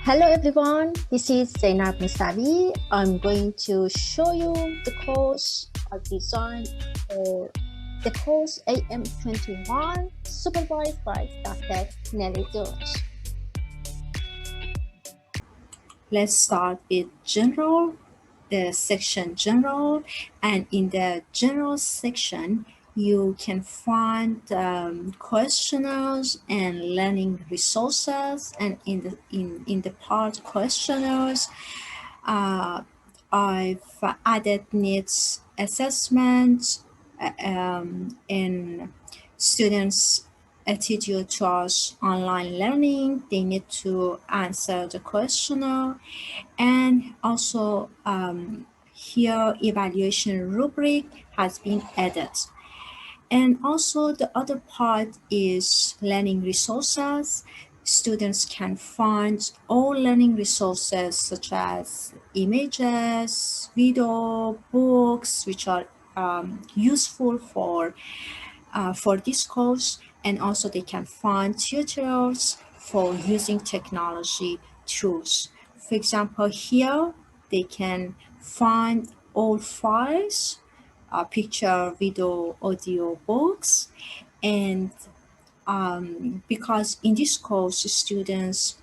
Hello everyone, this is Zainab Musavi. I'm going to show you the course I designed for the course AM21 supervised by Dr. Nelly George. Let's start with general, the section general, and in the general section you can find questionnaires and learning resources, and in the part questionnaires I've added needs assessment and students attitude towards online learning. They need to answer the questionnaire, and also here evaluation rubric has been added. And also the other part is learning resources. Students can find all learning resources such as images, video, books, which are useful for this course, and also they can find tutorials for using technology tools. For example, here they can find all files, picture, video, audio, books, and because in this course students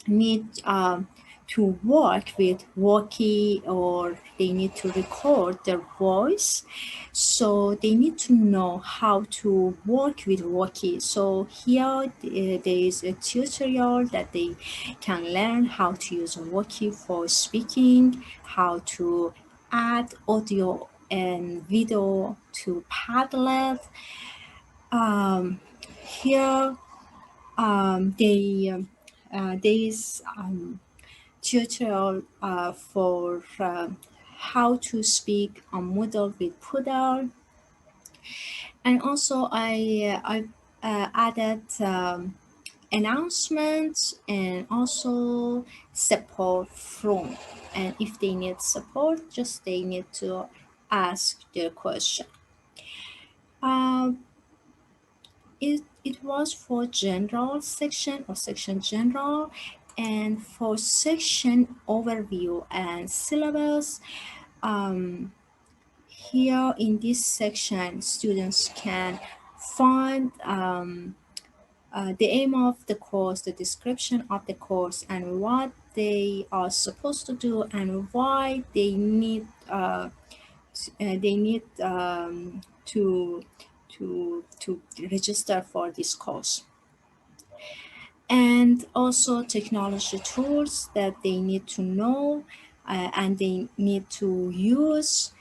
need to work with walkie, or they need to record their voice, so they need to know how to work with walkie. So here there is a tutorial that they can learn how to use walkie for speaking, how to add audio and video to Padlet. Here there is tutorial for how to speak on Moodle with Poodle, and also I added announcements and also support form. And if they need support, just they need to ask their question. It was for general section or section general, and for section overview and syllabus, here in this section students can find the aim of the course, the description of the course, and what they are supposed to do, and why they need to register for this course, and also technology tools that they need to know and they need to use,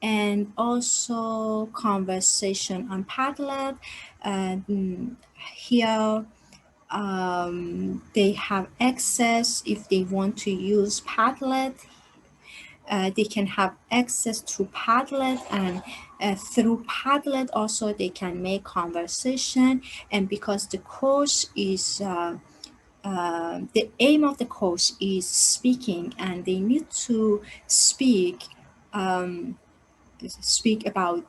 and also conversation on Padlet. Here they have access. If they want to use Padlet, they can have access to Padlet, and through Padlet also they can make conversation. And because the course is the aim of the course is speaking, and they need to speak about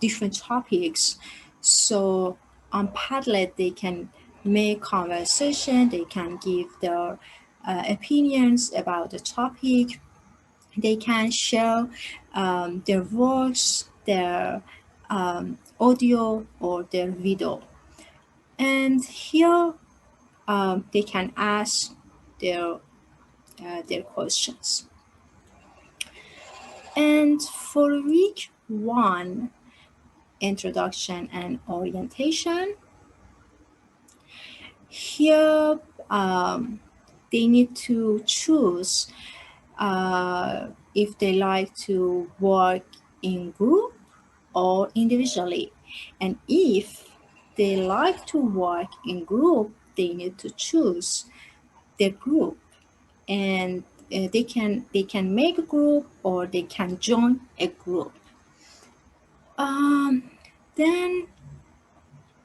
different topics. So on Padlet they can make conversation, they can give their opinions about the topic, they can share their works, their audio or their video. And here they can ask their questions. And for week 1, introduction and orientation, here they need to choose if they like to work in group or individually. And if they like to work in group, they need to choose their group, and they can make a group or they can join a group. Then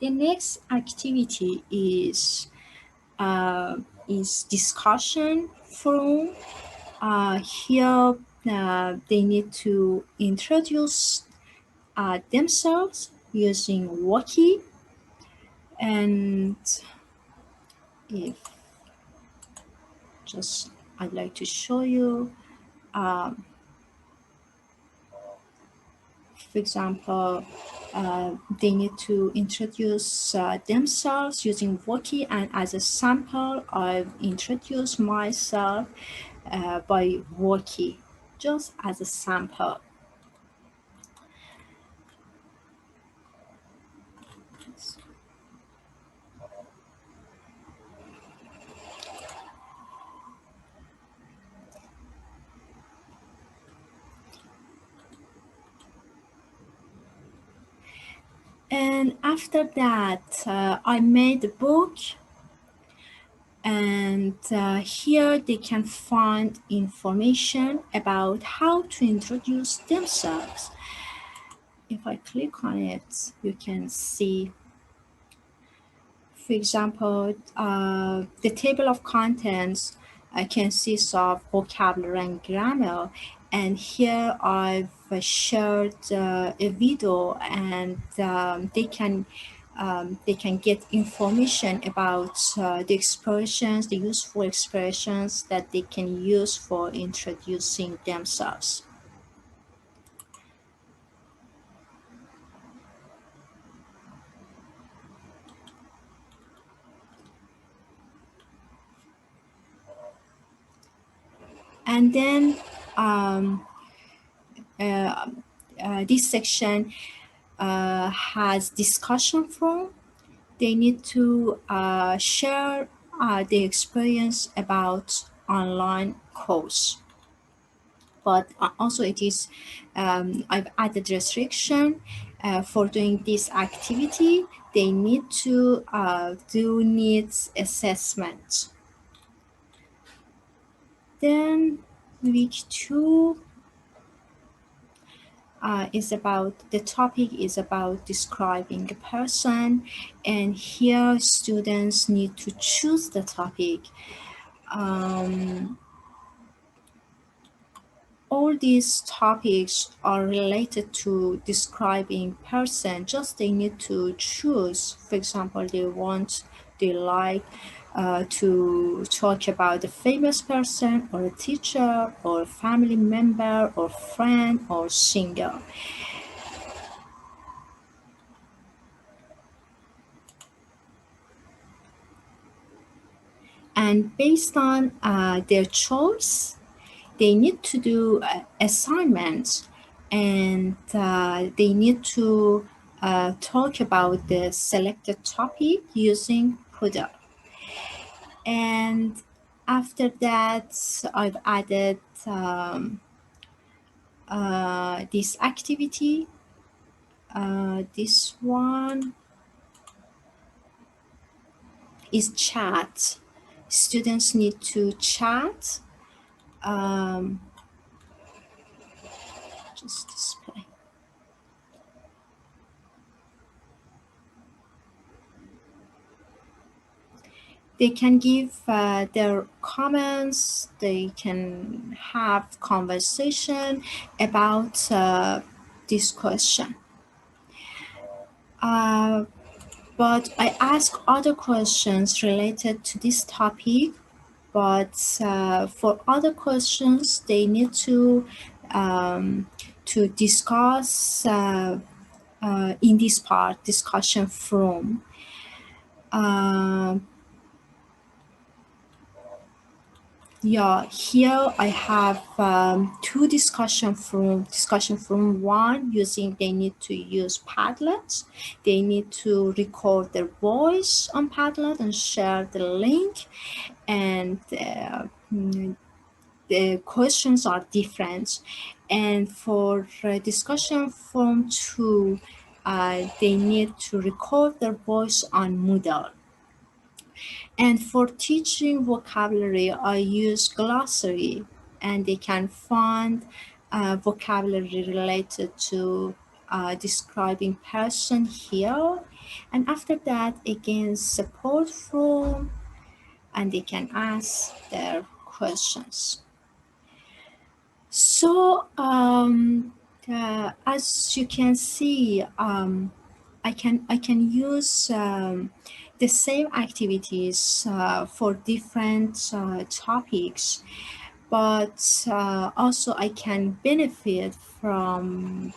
the next activity is discussion forum. Here they need to introduce themselves using walkie, and if just I'd like to show you. For example, they need to introduce themselves using Woki, and as a sample, I've introduced myself by Woki, just as a sample. And after that, I made a book, and here they can find information about how to introduce themselves. If I click on it, you can see, for example, the table of contents consists of vocabulary and grammar. And here I've shared a video, and they can get information about the expressions, the useful expressions that they can use for introducing themselves. And then this section has discussion forum. They need to share the experience about online course. But also it is, I've added restriction for doing this activity. They need to do needs assessment. Then week 2 is about, the topic is about describing a person, and here students need to choose the topic. All these topics are related to describing person, just they need to choose. For example, they like to talk about a famous person, or a teacher, or a family member, or friend, or singer. And based on their choice, they need to do assignments, and they need to talk about the selected topic using Moodle. And after that, I've added this activity. This one is chat. Students need to chat. Just display. They can give their comments. They can have conversation about this question. But I ask other questions related to this topic. But for other questions, they need to discuss in this part, discussion forum. Yeah, here I have two discussion forum. Discussion forum one, using, they need to use Padlet. They need to record their voice on Padlet and share the link. And the questions are different. And for discussion forum two, they need to record their voice on Moodle. And for teaching vocabulary, I use glossary, and they can find vocabulary related to describing person here. And after that, again, support forum, and they can ask their questions. So as you can see, I can use the same activities for different topics, but also I can benefit from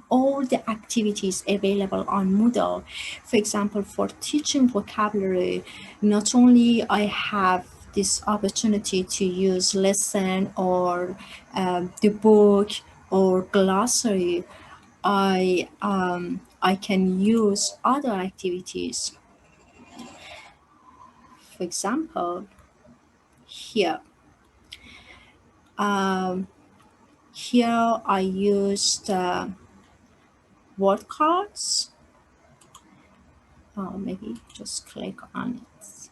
all the activities available on Moodle. For example, for teaching vocabulary, not only I have this opportunity to use lesson or the book or glossary, I can use other activities. For example, here um, here I used word cards. Maybe just click on it.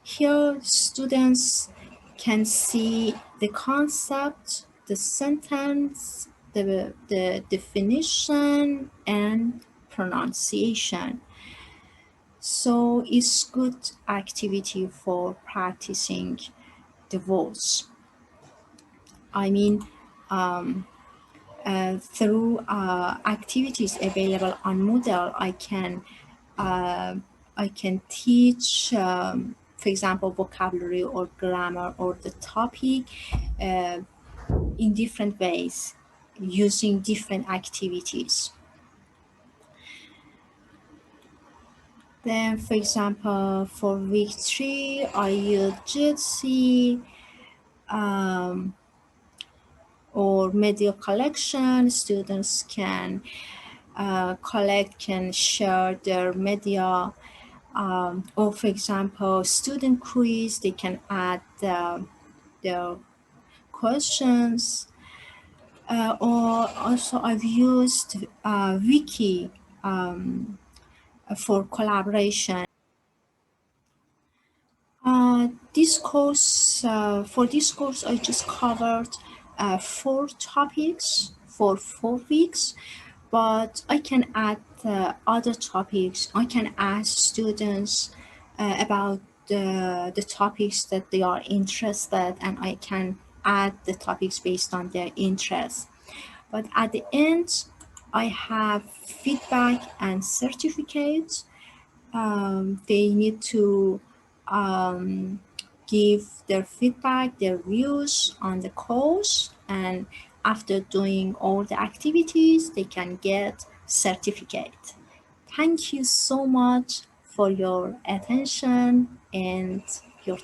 Here students can see the concept, the sentence, the definition, and pronunciation. So it's good activity for practicing the words. I mean, through activities available on Moodle, I can teach, for example, vocabulary or grammar or the topic uh, in different ways using different activities. Then, for example, for week 3, I use Jitsi or media collection. Students can collect, can share their media. Or for example, student quiz, they can add their questions. Or also I've used Wiki for collaboration. For this course, I just covered 4 topics for 4 weeks, but I can add other topics. I can ask students about the topics that they are interested, and I can add the topics based on their interests. But at the end, I have feedback and certificates. They need to give their feedback, their views on the course, and after doing all the activities, they can get certificate. Thank you so much for your attention and your